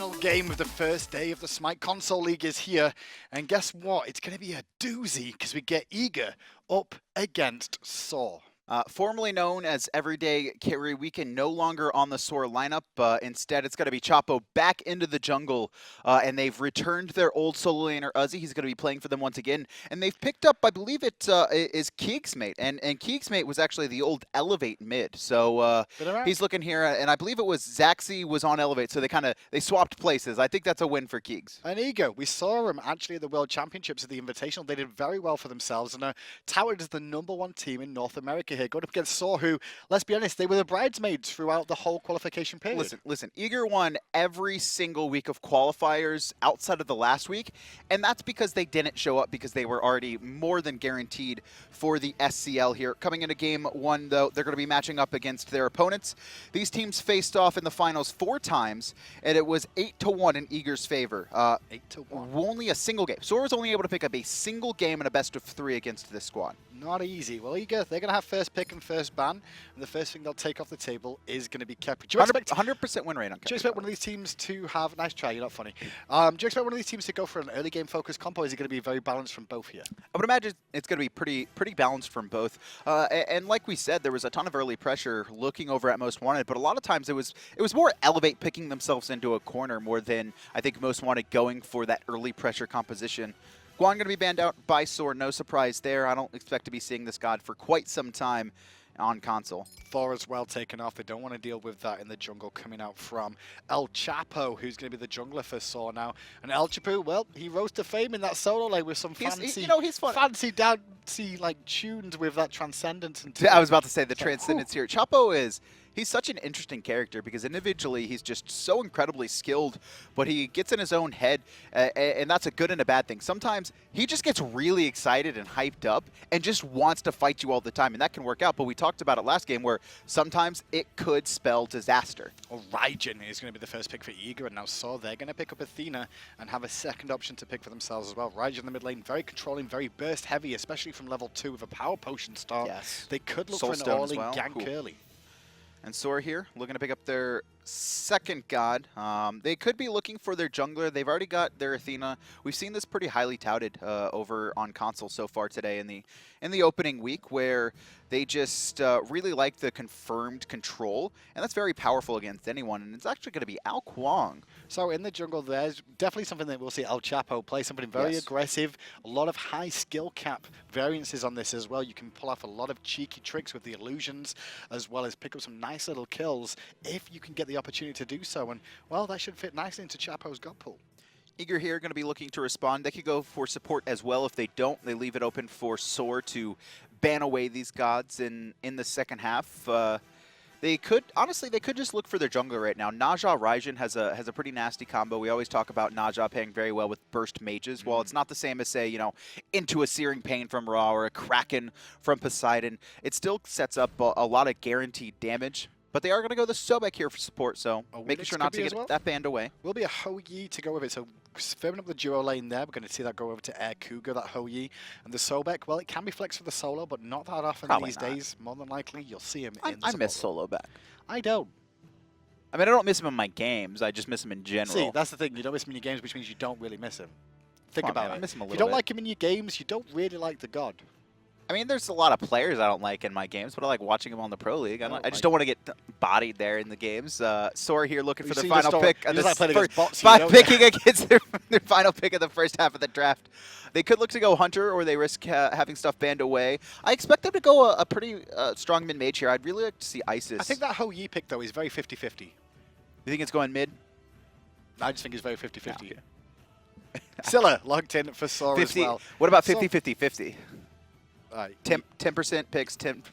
final game of the first day of the Smite Console League is here, and guess what? It's going to be a doozy because we get ElAggro up against SoaR. Formerly known as Everyday Carry Weekend, no longer on the SoaR lineup. Instead, it's going to be Chapo back into the jungle, and they've returned their old solo laner Uzzy. He's going to be playing for them once again, and they've picked up, I believe it is KeegsMate, and KeegsMate was actually the old Elevate mid. So he's looking here, and I believe it was Zaxi was on Elevate, so they swapped places. I think that's a win for Keegs. And ElAggro, we saw them actually at the World Championships at the Invitational. They did very well for themselves and are touted as the #1 team in North America here, going up against SoaR, who, let's be honest, they were the bridesmaids throughout the whole qualification period. Listen, ElAggro won every single week of qualifiers outside of the last week, and that's because they didn't show up because they were already more than guaranteed for the SCL here. Coming into game 1, though, they're going to be matching up against their opponents. These teams faced off in the finals 4 times, and it was 8-1 in ElAggro's favor. 8-1. Only a single game. SoaR was only able to pick up a single game in a best-of-3 against this squad. Not easy. Well, ElAggro, they're going to have first pick and first ban, and the first thing they'll take off the table is going to be Kepi. Do you expect 100% win rate on Kepi? Do you expect one of these teams to have... Nice try, you're not funny. Do you expect one of these teams to go for an early game focused comp, or is it going to be very balanced from both here? I would imagine it's going to be pretty balanced from both. And like we said, there was a ton of early pressure looking over at Most Wanted, but a lot of times it was more Elevate picking themselves into a corner more than I think Most Wanted going for that early pressure composition. Kuang going to be banned out by SoaR, no surprise there. I don't expect to be seeing this god for quite some time on console. Thor as well taken off. They don't want to deal with that in the jungle coming out from ElChapo, who's going to be the jungler for SoaR now. And ElChapo, well, he rose to fame in that solo lane with some fancy, fancy dancey like tunes with that transcendence. And I was about to say the transcendence here. Chapo he's such an interesting character because individually he's just so incredibly skilled, but he gets in his own head, and that's a good and a bad thing. Sometimes he just gets really excited and hyped up and just wants to fight you all the time, and that can work out. But we talked about it last game where sometimes it could spell disaster. Well, Raijin is going to be the first pick for ElAggro, and now SoaR, they're going to pick up Athena and have a second option to pick for themselves as well. Raijin in the mid lane, very controlling, very burst heavy, especially from level 2 with a power potion start. Yes. They could look Soul for an Stone all-in as well. gank early. And SoaR here, looking to pick up their second god. They could be looking for their jungler. They've already got their Athena. We've seen this pretty highly touted over on console so far today in the opening week, where they just really like the confirmed control, and that's very powerful against anyone. And it's actually going to be Kuang. So in the jungle, there's definitely something that we'll see ElChapo play, something very aggressive, a lot of high skill cap variances on this as well. You can pull off a lot of cheeky tricks with the illusions, as well as pick up some nice little kills if you can get the opportunity to do so. And, well, that should fit nicely into Chapo's god pool. ElAggro here going to be looking to respond. They could go for support as well. If they don't, they leave it open for SoaR to ban away these gods in the second half. They could just look for their jungler right now. Naja Raijin has a pretty nasty combo. We always talk about Naja paying very well with burst mages. While it's not the same as, say, into a Searing Pain from Ra or a Kraken from Poseidon, it still sets up a lot of guaranteed damage. But they are going to go the Sobek here for support, so making sure not to get that banned away. Will be a Ho-Yi to go with it, so firming up the duo lane there. We're going to see that go over to AirCougar, that Ho-Yi. And the Sobek, well, it can be flexed for the solo, but not that often these days. More than likely, you'll see him in the I miss solo back. I don't. I mean, I don't miss him in my games. I just miss him in general. See, that's the thing. You don't miss him in your games, which means you don't really miss him. Think about it. I miss him a little if you don't bit. like him in your games, you don't really like the god. I mean, there's a lot of players I don't like in my games, but I like watching them on the Pro League. I just don't want to get bodied there in the games. SoaR here looking for their final pick. Picking against their final pick of the first half of the draft. They could look to go Hunter, or they risk having stuff banned away. I expect them to go a pretty strong mid-mage here. I'd really like to see Isis. I think that Ho-Yi pick, though, is very 50-50. You think it's going mid? I just think it's very 50-50. Okay. Scylla logged in for SoaR as well. What about 50-50-50? 10% 10% picks, 10.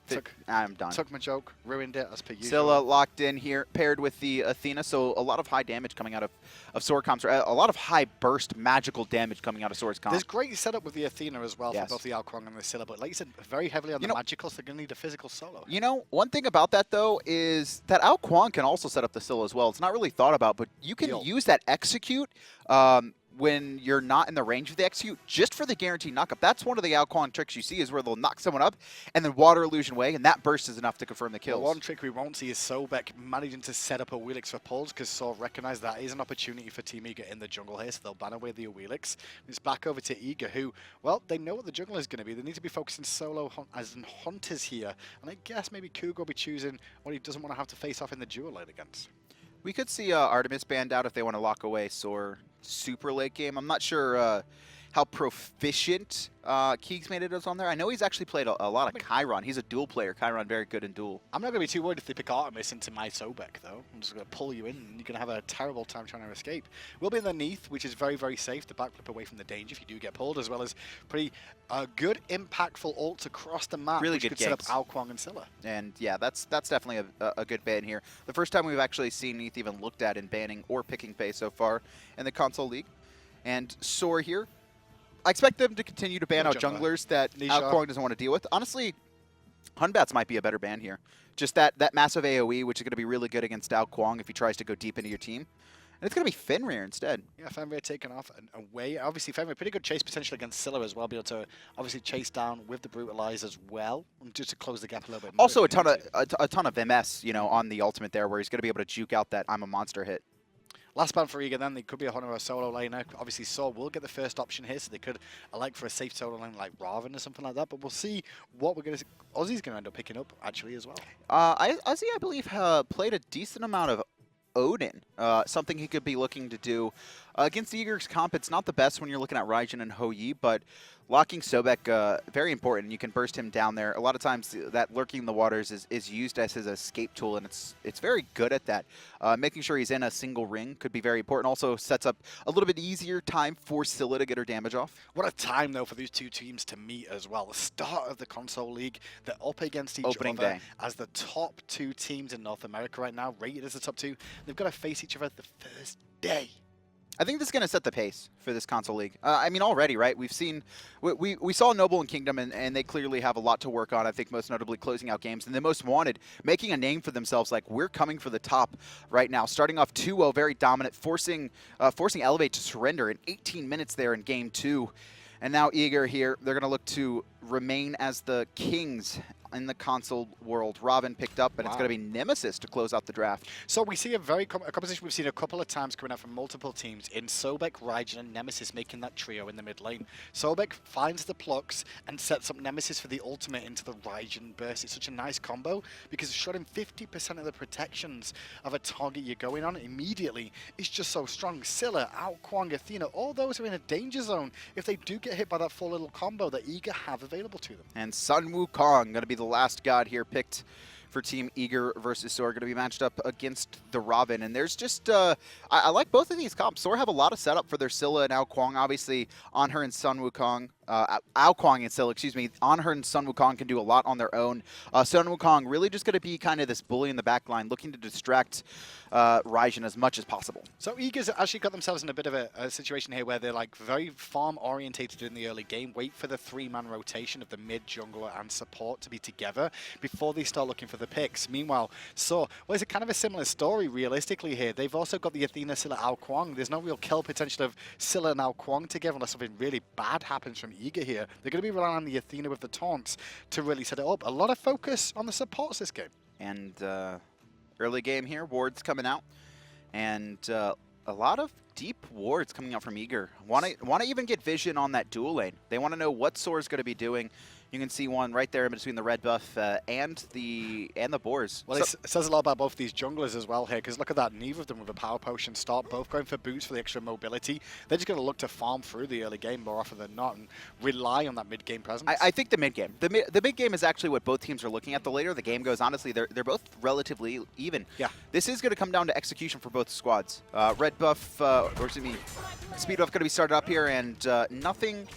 I'm done. Took my joke, ruined it as per usual. Scylla locked in here, paired with the Athena, so a lot of high damage coming out of SoaR comps, a lot of high burst magical damage coming out of SoaR's comp. There's great setup with the Athena as well for both the Kuang and the Scylla, but like you said, very heavily on the magical, so they're going to need a physical solo. One thing about that, though, is that Kuang can also set up the Scylla as well. It's not really thought about, but you can use that execute when you're not in the range of the execute, just for the guaranteed knockup. That's one of the Kuang tricks you see is where they'll knock someone up and then water illusion away, and that burst is enough to confirm the kills. Well, one trick we won't see is Sobek managing to set up a Wheelix for pulls, because SoaR recognize that is an opportunity for Team Eager in the jungle here, so they'll ban away the Wheelix. It's back over to Eager, who, well, they know what the jungle is going to be. They need to be focusing solo as in hunters here, and I guess maybe KeegsMate will be choosing what he doesn't want to have to face off in the dual lane against. We could see Artemis banned out if they want to lock away SoaR super late game. I'm not sure how proficient KeegsMate is on there. I know he's actually played a lot of Chiron. He's a duel player. Chiron very good in duel. I'm not going to be too worried if they pick Artemis into my Sobek, though. I'm just going to pull you in, and you're going to have a terrible time trying to escape. We'll be in the Neath, which is very, very safe. The backflip away from the danger if you do get pulled, as well as pretty good, impactful ults across the map, really which good could games. set up Kuang and Scylla. And yeah, that's definitely a good ban here. The first time we've actually seen Neath even looked at in banning or picking phase so far in the console league. And SoaR here, I expect them to continue to ban out junglers that Kuang doesn't want to deal with. Honestly, Hunbats might be a better ban here. Just that massive AoE, which is going to be really good against Kuang if he tries to go deep into your team. And it's going to be Fenrir instead. Yeah, Fenrir taken off and away. Obviously, Fenrir, pretty good chase potential against Scylla as well. Be able to obviously chase down with the Brutalize as well, just to close the gap a little bit more. Also, a ton of MS, you know, on the ultimate there, where he's going to be able to juke out that I'm a monster hit. Last ban for Eager then, they could be a Honor or a solo laner. Obviously, SoaR will get the first option here, so they could elect for a safe solo lane like Ravana or something like that, but we'll see what we're going to see. Uzzy's going to end up picking up, actually, as well. Uzzy, I believe, played a decent amount of Odin, something he could be looking to do. Against Eager's comp, it's not the best when you're looking at Raijin and Hou-Yi, but locking Sobek, very important. You can burst him down there. A lot of times that lurking in the waters is used as his escape tool, and it's very good at that. Making sure he's in a single ring could be very important. Also sets up a little bit easier time for Scylla to get her damage off. What a time, though, for these two teams to meet as well. The start of the console league, they're up against each other as the top two teams in North America right now, rated as the top two. They've got to face each other the first day. I think this is going to set the pace for this console league. I mean, already, right? We've seen, we saw Noble and Kingdom, and they clearly have a lot to work on. I think most notably closing out games. And the Most Wanted, making a name for themselves. Like, we're coming for the top right now. Starting off 2-0, very dominant, forcing Elevate to surrender in 18 minutes there in game 2. And now Eager here, they're going to look to remain as the kings in the console world. Robin picked up, and it's going to be Nemesis to close out the draft. So we see a composition we've seen a couple of times coming out from multiple teams in Sobek, Raijin, and Nemesis making that trio in the mid lane. Sobek finds the plucks and sets up Nemesis for the ultimate into the Raijin burst. It's such a nice combo because it's showing 50% of the protections of a target you're going on immediately. It's just so strong. Scylla, Kuang, Athena, all those are in a danger zone if they do get hit by that full little combo that Eager have available to them. And Wukong going to be the last god here picked for Team Eager versus SoaR, going to be matched up against the Robin. And there's just, I like both of these comps. SoaR have a lot of setup for their Scylla and Kuang. Obviously, Anhur and Wukong, Kuang and Scylla, excuse me. Anhur and Wukong can do a lot on their own. Wukong really just going to be kind of this bully in the back line, looking to distract Raijin as much as possible. So Eager's actually got themselves in a bit of a situation here where they're like very farm orientated in the early game, wait for the 3-man rotation of the mid, jungler, and support to be together before they start looking for the picks. Meanwhile, well, it's a kind of a similar story realistically here. They've also got the Athena, Scylla, Kuang. There's no real kill potential of Scylla and Kuang together unless something really bad happens from Eager here. They're going to be relying on the Athena with the taunts to really set it up. A lot of focus on the supports this game. And early game here, wards coming out, and a lot of deep wards coming out from Eager. Want to even get vision on that dual lane. They want to know what SoaR is going to be doing. You can see one right there in between the red buff and the boars. Well, it says a lot about both these junglers as well here, because look at that. Neither of them with a power potion start, both going for boots for the extra mobility. They're just going to look to farm through the early game more often than not and rely on that mid-game presence. I think the mid-game. The mid-game is actually what both teams are looking at. The later the game goes, honestly, they're both relatively even. Yeah. This is going to come down to execution for both squads. Red buff, or excuse me, speed buff going to be started up here, and nothing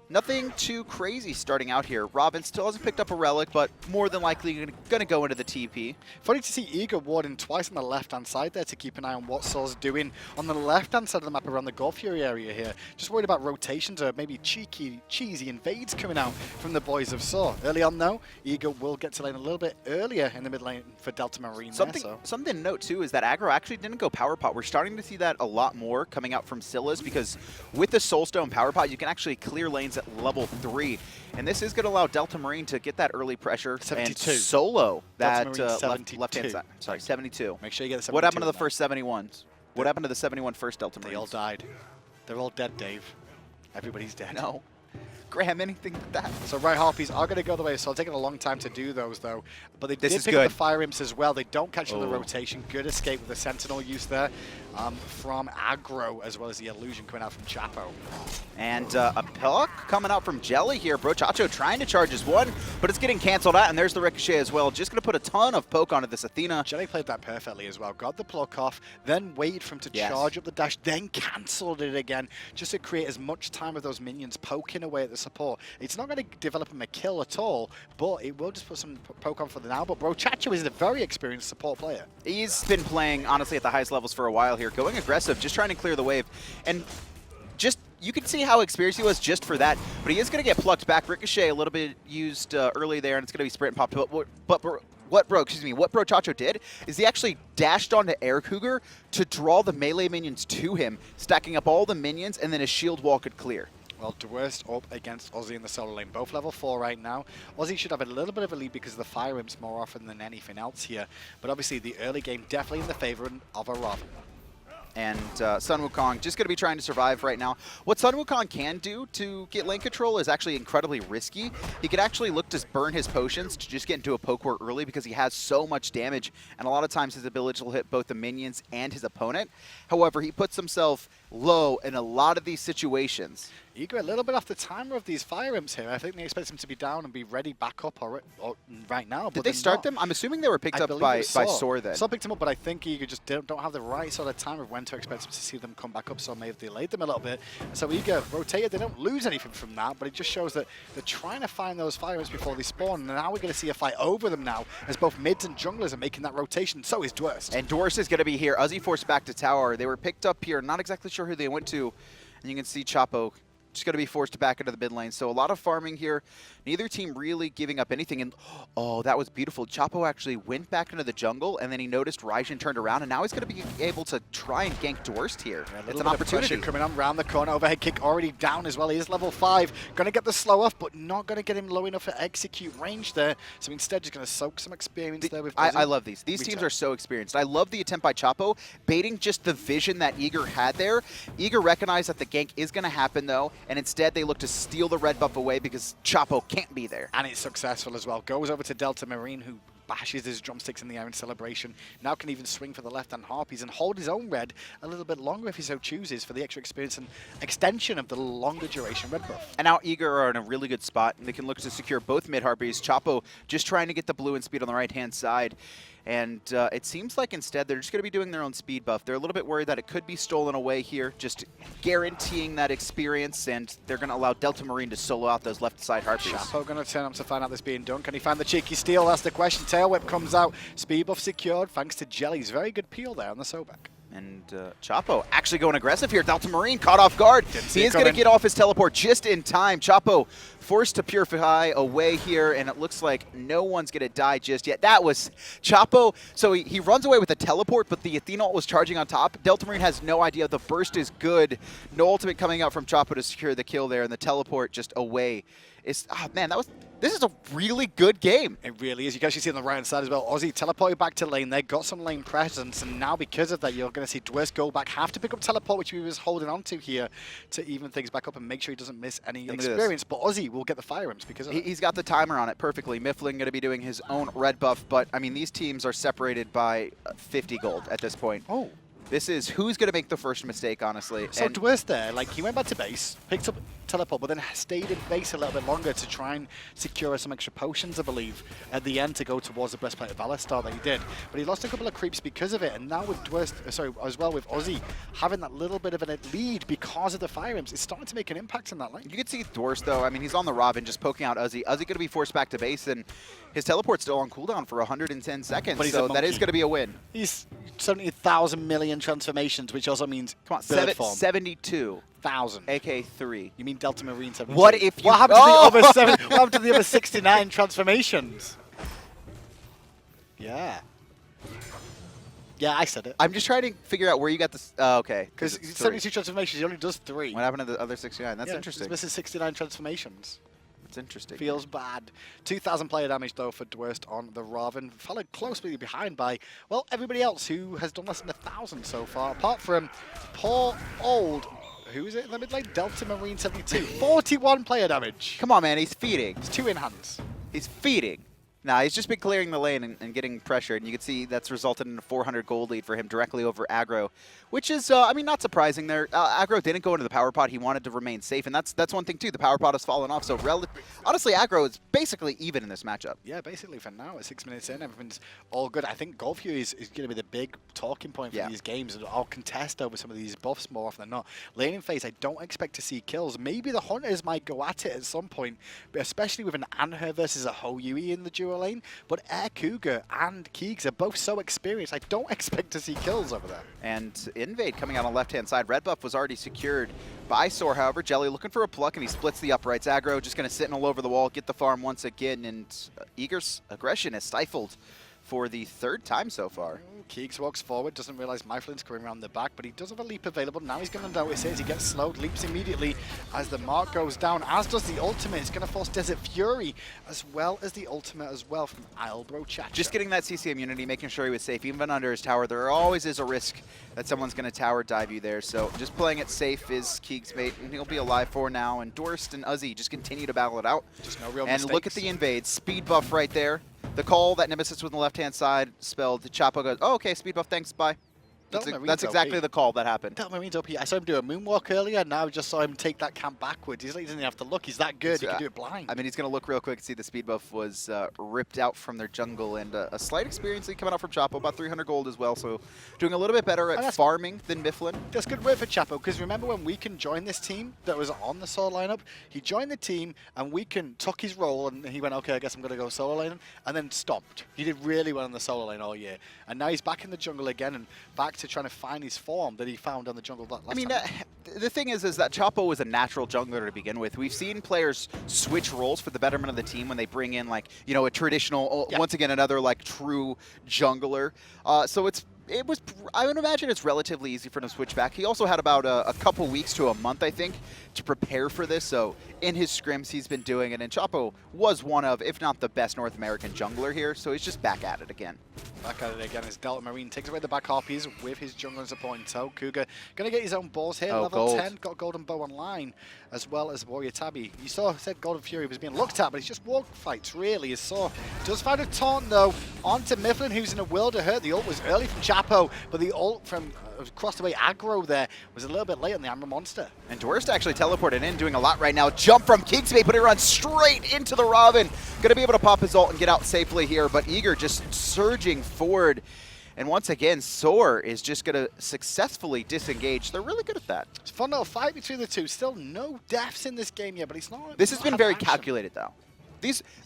Nothing too crazy starting out here. Robin still hasn't picked up a relic, but more than likely going to go into the TP. Funny to see Eager warding twice on the left-hand side there to keep an eye on what SoaR's doing on the left-hand side of the map around the Golf Fury area here. Just worried about rotations or maybe cheesy invades coming out from the boys of SoaR. Early on, though, Eager will get to lane a little bit earlier in the mid lane for Delta Marine Something to note, too, is that aggro actually didn't go power pot. We're starting to see that a lot more coming out from Scylla's because with the Soulstone power pot, you can actually clear lanes at level 3. And this is going to allow Delta Marine to get that early pressure 72. and solo that left-hand left-hand side. Sorry, 72. Make sure you get the 72. What happened to the first 71s? What happened to the 71 first Delta Marines? They all died. They're all dead, Dave. Everybody's dead. No. Graham, anything but that. So right Harpies are going to go the way, so it's taking a long time to do those though. But they did pick good. up the fire imps as well. They don't catch them in the rotation. Good escape with the Sentinel use there from aggro, as well as the illusion coming out from Chapo. And a puck coming out from Jellly here. Brochacho trying to charge his one, but it's getting canceled out, and there's the ricochet as well. Just going to put a ton of poke onto this Athena. Jellly played that perfectly as well. Got the pluck off, then waited for him to charge up the dash, then cancelled it again, just to create as much time with those minions poking away at the support. It's not going to develop him a kill at all, but it will just put some poke on for the now. But Brochacho is a very experienced support player. He's been playing, honestly, at the highest levels for a while here, going aggressive, just trying to clear the wave. And just, you can see how experienced he was just for that, but he is going to get plucked back. Ricochet a little bit used early there, and it's going to be sprint and popped. But what Brochacho did is he actually dashed onto AirCougar to draw the melee minions to him, stacking up all the minions, and then his shield wall could clear. Well, Dwurst up against Uzzy in the solo lane, both level 4 right now. Uzzy should have a little bit of a lead because of the fire imps more often than anything else here. But obviously the early game definitely in the favor of a Ravana. And Sun Wukong just going to be trying to survive right now. What Sun Wukong can do to get lane control is actually incredibly risky. He could actually look to burn his potions to just get into a poke war early because he has so much damage, and a lot of times his ability will hit both the minions and his opponent. However, he puts himself low in a lot of these situations. Eager a little bit off the timer of these fire imps here. I think they expect him to be down and be ready back up or right now. Did they start them? I'm assuming they were picked up by SoaR then. SoaR picked them up, but I think Eager just don't have the right sort of time of when to expect him to see them come back up, so may have delayed them a little bit. So Eager rotated. They don't lose anything from that, but it just shows that they're trying to find those fire imps before they spawn. And now we're going to see a fight over them now, as both mids and junglers are making that rotation. So is Dwurst. And Dwurst is going to be here. Uzzy forced back to tower. They were picked up here. Not exactly sure who they went to. And you can see Chapo just going to be forced back into the mid lane. So a lot of farming here. Neither team really giving up anything. And oh, that was beautiful. Chapo actually went back into the jungle, and then he noticed Raijin turned around, and now he's going to be able to try and gank Dwurst here. Yeah, it's an opportunity. Coming on around the corner. Overhead kick already down as well. He is level 5. Going to get the slow off, but not going to get him low enough for execute range there. So instead, just going to soak some experience there with I love these. These teams are so experienced. I love the attempt by Chapo, baiting just the vision that Eager had there. Eager recognized that the gank is going to happen, though, and instead they look to steal the red buff away because Chapo can't be there. And it's successful as well. Goes over to Delta Marine, who bashes his drumsticks in the air in celebration. Now can even swing for the left-hand Harpies and hold his own red a little bit longer if he so chooses for the extra experience and extension of the longer duration red buff. And now Eager are in a really good spot. They can look to secure both mid Harpies. Chapo just trying to get the blue and speed on the right-hand side. And it seems like instead they're just going to be doing their own speed buff. They're a little bit worried that it could be stolen away here, just guaranteeing that experience, and they're going to allow Delta Marine to solo out those left side Harpies. Chapo going to turn up to find out this being done. Can he find the cheeky steal? That's the question. Tail whip comes out. Speed buff secured thanks to Jelly's very good peel there on the Sobek. And Chapo actually going aggressive here. Delta Marine caught off guard. He is going to get off his teleport just in time. Chapo forced to purify away here, and it looks like no one's going to die just yet. That was Chapo. So he runs away with a teleport, but the Athena ult was charging on top. Delta Marine has no idea. The burst is good. No ultimate coming out from Chapo to secure the kill there, and the teleport just away. Man, this is a really good game. It really is. You can actually see on the right-hand side as well. Uzzy teleported back to lane. They got some lane presence, and now because of that, you're going to see Dwurst go back, have to pick up teleport, which he was holding on to here to even things back up and make sure he doesn't miss any experience. But Uzzy will get the fire imps because of it. He's got the timer on it perfectly. Myflin going to be doing his own red buff, but I mean, these teams are separated by 50 gold at this point. Oh. This is who's going to make the first mistake, honestly. So Dwurst there, like he went back to base, picked up teleport, but then stayed in base a little bit longer to try and secure some extra potions, I believe, at the end to go towards the breastplate of Valor Star that he did. But he lost a couple of creeps because of it, and now with Dwurst, as well with Uzzy having that little bit of a lead because of the fire imps, it's starting to make an impact in that lane. You can see Dwurst, though. I mean, he's on the Ravana just poking out Uzzy. Uzzy going to be forced back to base, and his teleport's still on cooldown for 110 seconds, so that is going to be a win. He's 70,000 million transformations, which also means come on, 72,000, aka 3. You mean Delta Marine 72? What if you? What happened to the other what happened to the other 69 transformations? Yeah. Yeah, I said it. I'm just trying to figure out where you got this. Okay. Because 72 transformations, he only does 3. What happened to the other 69? That's interesting. He's missing 69 transformations. That's interesting. Feels bad. 2,000 player damage, though, for Dwurst on the Ravana. Followed closely behind by, well, everybody else who has done less than 1,000 so far, apart from poor old... Who is it in the mid lane? Delta Marine 72. 41 player damage. Come on, man. He's feeding. It's 2 in hands. He's feeding. Nah, he's just been clearing the lane and getting pressured, and you can see that's resulted in a 400 gold lead for him directly over Aggro, which is, I mean, not surprising there. Aggro didn't go into the power pot. He wanted to remain safe, and that's one thing, too. The power pot has fallen off, so honestly, Aggro is basically even in this matchup. Yeah, basically for now, at 6 minutes in, everything's all good. I think Gold Fury is going to be the big talking point for these games, and I'll contest over some of these buffs more often than not. Laning phase, I don't expect to see kills. Maybe the Hunters might go at it at some point, but especially with an Anhur versus a Ho-Yui in the dual lane, but AirCougar and Keegs are both so experienced, I don't expect to see kills over there. And Invade coming out on the left-hand side. Red buff was already secured by SoaR, however. Jellly looking for a pluck, and he splits the uprights. Aggro just going to sit all over the wall, get the farm once again, and Eager's aggression is stifled for the 3rd time so far. Keegs walks forward, doesn't realize Myflin's coming around the back, but he does have a leap available. Now he's going to notice it as he gets slowed, leaps immediately as the mark goes down, as does the ultimate. It's going to force Desert Fury, as well as the ultimate as well from ElAggro Chacha. Just getting that CC immunity, making sure he was safe. Even under his tower, there always is a risk that someone's going to tower dive you there. So just playing it safe is KeegsMate, and he'll be alive for now. And Dwurst and Uzzy just continue to battle it out. Just no real and mistakes. Look at the invade. Speed buff right there. The call that Nemesis was on the left-hand side spelled Chapo goes, oh, okay, speed buff, thanks, bye. That's exactly the call that happened. Delta Marine's OP. I saw him do a moonwalk earlier, and now I just saw him take that camp backwards. He doesn't even have to look. He's that good. He can do it blind. I mean, he's going to look real quick and see the speed buff was ripped out from their jungle, and a slight experience lead coming out from Chapo, about 300 gold as well, so doing a little bit better at farming than Myflin. That's good work for Chapo, because remember when Wukong joined this team that was on the solo lineup? He joined the team, and Wukong took his role, and he went, okay, I guess I'm going to go solo lane, and then stopped. He did really well in the solo lane all year, and now he's back in the jungle again, and back to trying to find his form that he found on the jungle last time. The thing is that Chapo was a natural jungler to begin with. We've seen players switch roles for the betterment of the team when they bring in, like, you know, a traditional, once again, another, like, true jungler. So I would imagine it's relatively easy for him to switch back. He also had about a couple weeks to a month, I think, to prepare for this. So in his scrims, he's been doing it. And Chapo was one of, if not the best North American jungler here. So he's just back at it again. Back at it again as Delta Marine takes away the back harpies with his jungler and support in tow. Cougar going to get his own balls here. Level 10, got Golden Bow online, as well as Warrior Tabby. You said Golden Fury was being looked at, but it's just walk fights, really. As SoaR does find a taunt, though, onto Myflin, who's in a world of hurt. The ult was early from Chapo, but the ult from across the way aggro there was a little bit late on the Amber Monster. And Dwurst actually teleported in, doing a lot right now. Jump from KeegsMate, but he runs straight into the Ravana. Going to be able to pop his ult and get out safely here, but Eager just surging forward. And once again, SoaR is just going to successfully disengage. They're really good at that. It's a fun little fight between the two. Still no deaths in this game yet, but it's not. This has been very calculated, though.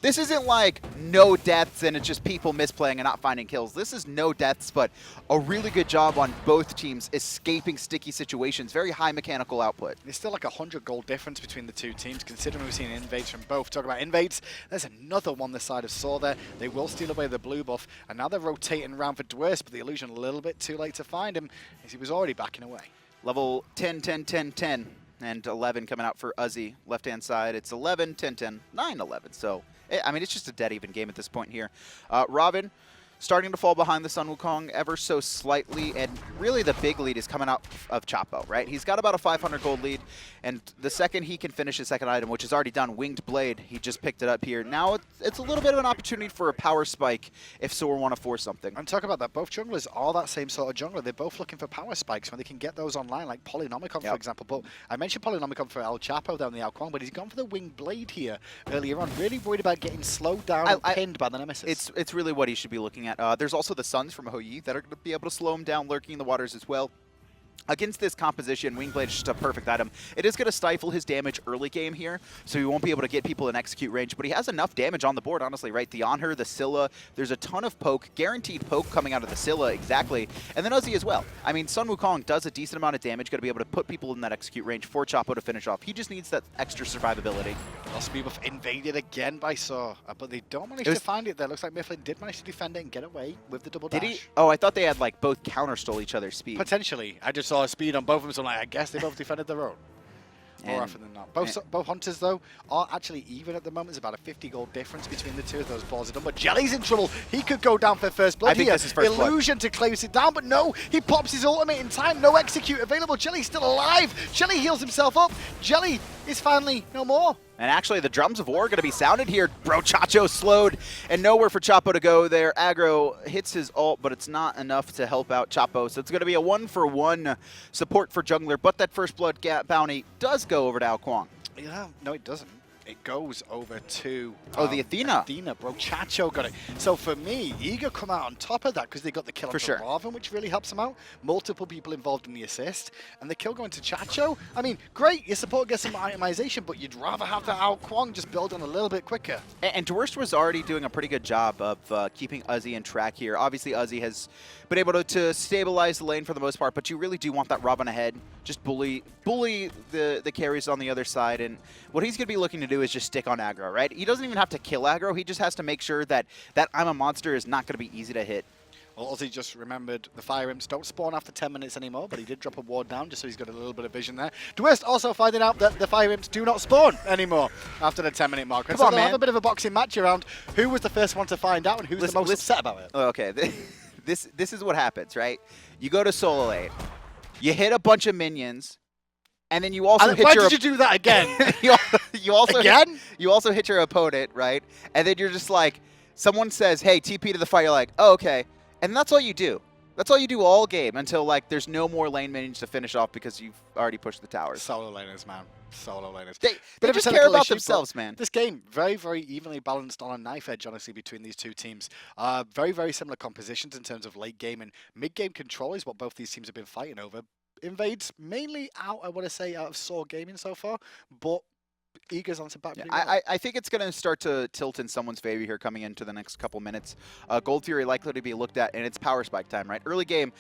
This isn't like no deaths and it's just people misplaying and not finding kills. This is no deaths, but a really good job on both teams escaping sticky situations. Very high mechanical output. There's still like 100 gold difference between the two teams, considering we've seen invades from both. Talk about invades, there's another one this side of SoaR there. They will steal away the blue buff, and now they're rotating around for Dwurst, but the illusion a little bit too late to find him, as he was already backing away. Level 10, 10, 10, 10, and 11 coming out for Uzzy. Left-hand side, it's 11, 10, 10, 9, 11. So, I mean, it's just a dead even game at this point here. Ravana starting to fall behind the Sun Wukong ever so slightly, and really the big lead is coming out of Chapo, right? He's got about a 500 gold lead, and the second he can finish his second item, which is already done, Winged Blade, he just picked it up here. Now it's a little bit of an opportunity for a power spike if SoaR want to force something. I'm talking about that. Both junglers are that same sort of jungler. They're both looking for power spikes when they can get those online, like Polynomicon, for example. But I mentioned Polynomicon for ElChapo down the Kuang, but he's gone for the Winged Blade here earlier on. Really worried about getting slowed down and pinned by the Nemesis. It's really what he should be looking at. There's also the Suns from Hou that are going to be able to slow him down, lurking in the waters as well. Against this composition, Winged Blade is just a perfect item. It is going to stifle his damage early game here, so he won't be able to get people in execute range, but he has enough damage on the board, honestly, right? The Anhur, the Scylla, there's a ton of poke, guaranteed poke coming out of the Scylla, exactly. And then Uzzy as well. I mean, Sun Wukong does a decent amount of damage, going to be able to put people in that execute range for Chapo to finish off. He just needs that extra survivability. Lost me buff invaded again by SoaR, but they don't manage to find it there. Looks like Myflin did manage to defend it and get away with the double dash. Did he? Oh, I thought they had like both counter-stole each other's speed. Potentially. I just saw a speed on both of them, so I'm like, I guess they both defended their own. More often than not. Both hunters, though, are actually even at the moment. There's about a 50 gold difference between the two of those balls are done. But Jellly's in trouble. He could go down for first blood. I think this is first blood. Illusion to close it down, but no, he pops his ultimate in time. No execute available. Jellly's still alive. Jellly heals himself up. Jellly is finally no more. And actually, the drums of war are going to be sounded here. Chacho slowed, and nowhere for Chapo to go there. Aggro hits his ult, but it's not enough to help out Chapo. So it's going to be a 1-for-1 support for jungler, but that first blood bounty does go over to Kuang. Yeah, no, it doesn't. It goes over to the Athena. Athena, bro. Chacho got it. So for me, ElAggro come out on top of that because they got the kill on the Ravana, which really helps them out. Multiple people involved in the assist. And the kill going to Chacho. I mean, great, your support gets some itemization, but you'd rather have that Kuang just build on a little bit quicker. And Dwurst was already doing a pretty good job of keeping Uzzy in track here. Obviously, Uzzy has been able to stabilize the lane for the most part, but you really do want that Ravana ahead. Just bully the carries on the other side. And what he's going to be looking to do is just stick on aggro, right? He doesn't even have to kill aggro. He just has to make sure that I'm a monster is not going to be easy to hit. Well, Uzzy just remembered the fire imps don't spawn after 10 minutes anymore, but he did drop a ward down just so he's got a little bit of vision there. Dwurst also finding out that the fire imps do not spawn anymore after the 10-minute mark. And so they'll have a bit of a boxing match around who was the first one to find out and who's the most upset about it. Okay, this is what happens, right? You go to solo lane, you hit a bunch of minions, and then you also hit why did you do that again? you also again? You also hit your opponent, right? And then you're just like, someone says, hey, TP to the fight, you're like, oh, okay. And that's all you do. That's all you do all game until like there's no more lane minions to finish off because you've already pushed the towers. Solo laners, man. Solo laners. They just care about themselves, man. This game, very, very evenly balanced on a knife edge, honestly, between these two teams. Very, very similar compositions in terms of late game and mid game control is what both these teams have been fighting over. Invades mainly out, I want to say, out of SoaR Gaming so far, but ElAggro's on some back. I think it's going to start to tilt in someone's favor here coming into the next couple minutes. Gold Fury likely to be looked at, and it's power spike time, right? Early game,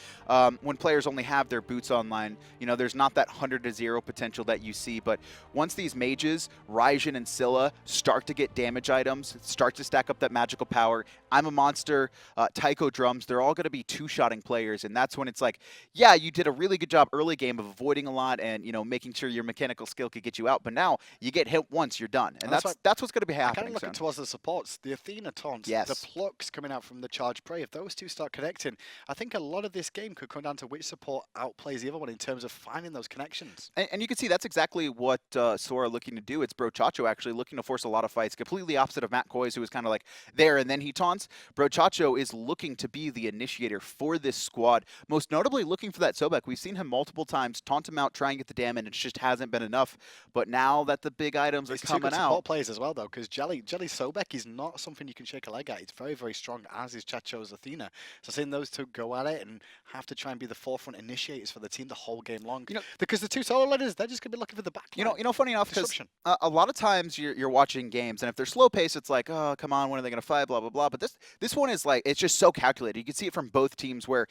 when players only have their boots online, you know, there's not that 100-0 potential that you see, but once these mages, Raijin and Scylla, start to get damage items, start to stack up that magical power, I'm a monster, Taiko drums, they're all going to be two-shotting players, and that's when it's like, yeah, you did a really good job early game of avoiding a lot and, you know, making sure your mechanical skill could get you out, but now you get hit once, you're done. And that's what's going to be happening. Kind of looking towards the supports, the Athena taunts, the plucks coming out from the charge prey. If those two start connecting, I think a lot of this game could come down to which support outplays the other one in terms of finding those connections. And you can see that's exactly what SoaR are looking to do. It's Chacho actually looking to force a lot of fights, completely opposite of Matt Koiz, who was kind of like there and then he taunts. Chacho is looking to be the initiator for this squad, most notably looking for that Sobek. We've seen him multiple times taunt him out, try and get the damage, and it just hasn't been enough. But now that the big items are coming out. Support players as well, though, because Jellly Sobek is not something you can shake a leg at. It's very, very strong, as is Chacho's Athena. So seeing those two go at it and have to try and be the forefront initiators for the team the whole game long. You know, because the two solo leaders, they're just going to be looking for the back line. You know, funny enough, because a lot of times you're watching games, and if they're slow paced, it's like, oh, come on, when are they going to fight, blah, blah, blah. But this one is like, it's just so calculated. You can see it from both teams where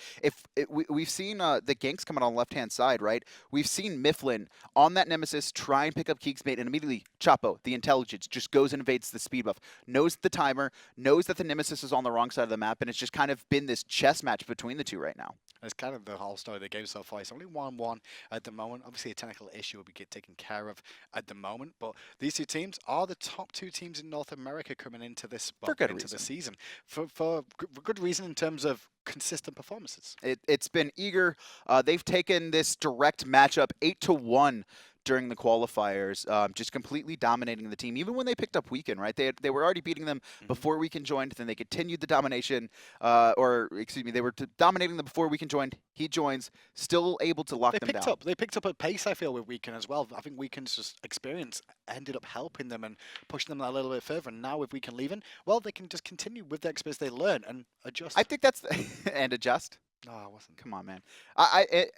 we've seen the ganks coming on the left-hand side, right? We've seen Myflin on that Nemesis try and pick up KeegsMate and immediately immediately Chapo, the intelligence, just goes and invades the speed buff, knows the timer, knows that the Nemesis is on the wrong side of the map, and it's just kind of been this chess match between the two right now. It's kind of the whole story of the game so far. It's only 1-1 at the moment. Obviously, a technical issue will be taken care of at the moment. But these two teams are the top two teams in North America coming into this the season for good reason in terms of consistent performances. It's been eager. They've taken this direct matchup 8-1 during the qualifiers, just completely dominating the team. Even when they picked up Weekend, right? They were already beating them before Weekend joined. Then they continued the domination, they were dominating them before Weekend joined. He joins, still able to lock them down. They picked up a pace, I feel, with Weekend as well. I think Weekend's just experience ended up helping them and pushing them a little bit further. And now with Weekend leaving, well, they can just continue with the experience they learn and adjust. I think that's and adjust. No, I wasn't. Come on, man.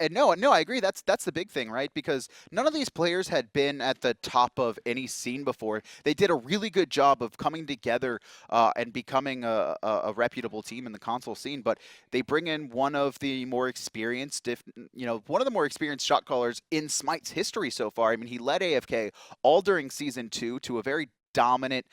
No, I agree. That's the big thing, right? Because none of these players had been at the top of any scene before. They did a really good job of coming together and becoming a reputable team in the console scene. But they bring in one of the more experienced, one of the more experienced shot callers in Smite's history so far. I mean, he led AFK all during Season 2 to a very dominant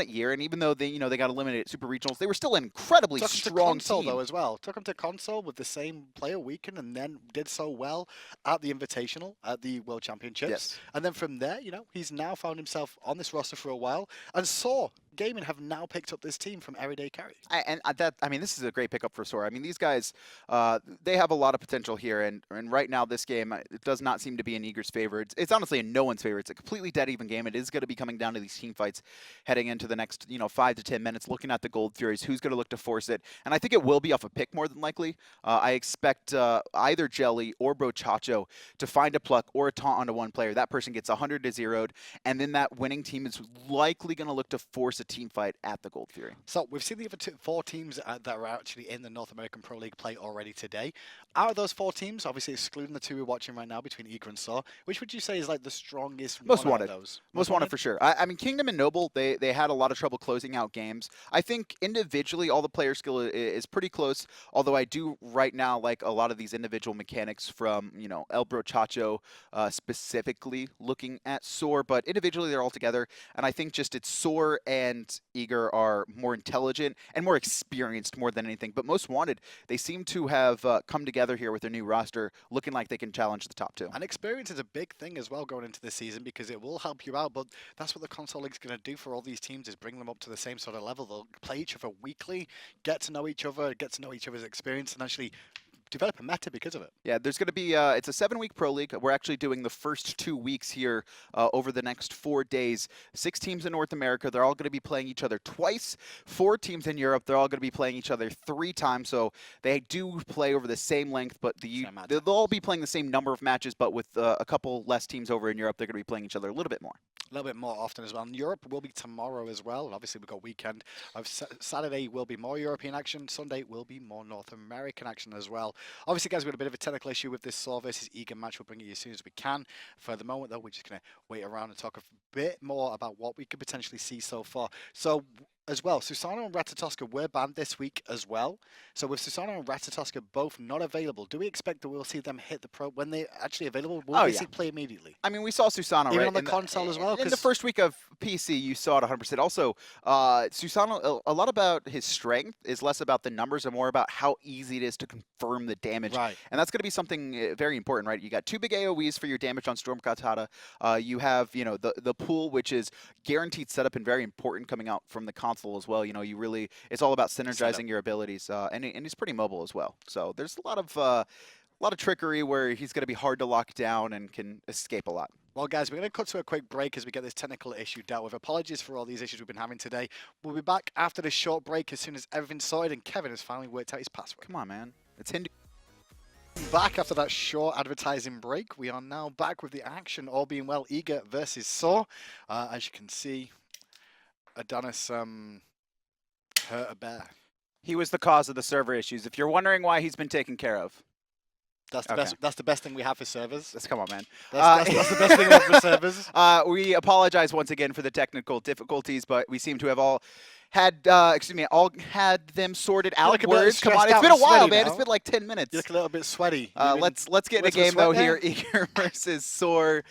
year, and even though they got eliminated at Super Regionals, they were still an incredibly strong team though as well. Took him to console with the same player Weekend, and then did so well at the Invitational at the World Championships. Yes. And then from there, he's now found himself on this roster for a while, and SoaR Gaming have now picked up this team from Everyday Carry. This is a great pickup for SoaR. I mean, these guys, they have a lot of potential here, and right now this game, it does not seem to be in Eager's favor. It's honestly in no one's favor. It's a completely dead even game. It is going to be coming down to these team fights heading into the next 5 to 10 minutes, looking at the Gold Furies, who's going to look to force it, and I think it will be off a pick more than likely. I expect either Jellly or Brochacho to find a pluck or a taunt onto one player. That person gets 100 to 0'd, and then that winning team is likely going to look to force a team fight at the Gold Fury. So we've seen the other 4 teams that are actually in the North American Pro League play already today. Out of those 4 teams, obviously excluding the 2 we're watching right now between Eager and SoaR, which would you say is like the strongest most one wanted? Of those? Most wanted for sure. I mean, Kingdom and Noble, they had a lot of trouble closing out games. I think individually, all the player skill is pretty close, although I do right now like a lot of these individual mechanics from, El Brochacho specifically looking at SoaR, but individually they're all together, and I think just it's SoaR and Eager are more intelligent and more experienced more than anything. But most wanted, they seem to have come together here with their new roster, looking like they can challenge the top 2. And experience is a big thing as well going into this season because it will help you out. But that's what the console league's going to do for all these teams, is bring them up to the same sort of level. They'll play each other weekly, get to know each other, get to know each other's experience, and actually develop a meta because of it. Yeah, there's going to be, it's a 7-week Pro League. We're actually doing the first 2 weeks here over the next 4 days. 6 teams in North America, they're all going to be playing each other twice. 4 teams in Europe, they're all going to be playing each other 3 times. So they do play over the same length, but they'll all be playing the same number of matches, but with a couple less teams over in Europe, they're going to be playing each other a little bit more. A little bit more often as well. And Europe will be tomorrow as well. And obviously, we've got weekend. Saturday will be more European action. Sunday will be more North American action as well. Obviously, guys, we've got a bit of a technical issue with this SoaR versus Eager match. We'll bring it as soon as we can. For the moment, though, we're just going to wait around and talk a bit more about what we could potentially see so far. So, as well, Susano and Ratatoska were banned this week as well. So with Susano and Ratatoska both not available, do we expect that we'll see them hit the pro when they're actually available? Will we see play immediately? I mean, we saw Susano even right on the console as well. In the first week of PC, you saw it 100%. Also, Susano, a lot about his strength is less about the numbers and more about how easy it is to confirm the damage. Right. And that's going to be something very important, right? You got 2 big AoEs for your damage on Storm Katana. You have, the pool, which is guaranteed setup and very important coming out from the console as well. It's all about synergizing your abilities, and he's pretty mobile as well. So there's a lot of trickery where he's going to be hard to lock down and can escape a lot. Well, guys, we're going to cut to a quick break as we get this technical issue dealt with. Apologies for all these issues we've been having today. We'll be back after this short break as soon as everything's sorted and Kevin has finally worked out his password. Come on, man. It's Hindu. Back after that short advertising break, we are now back with the action. All being well, Eager versus SoaR. As you can see, Adonis hurt a bear. He was the cause of the server issues. If you're wondering why he's been taken care of. That's the best. That's the best thing we have for servers. Come on, man. That's the best thing we have for servers. We apologize once again for the technical difficulties, but we seem to have all had them sorted out. Words, come on, it's been a while, man. It's been like 10 minutes. You look a little bit sweaty. Let's get in a game though here. Eager versus SoaR.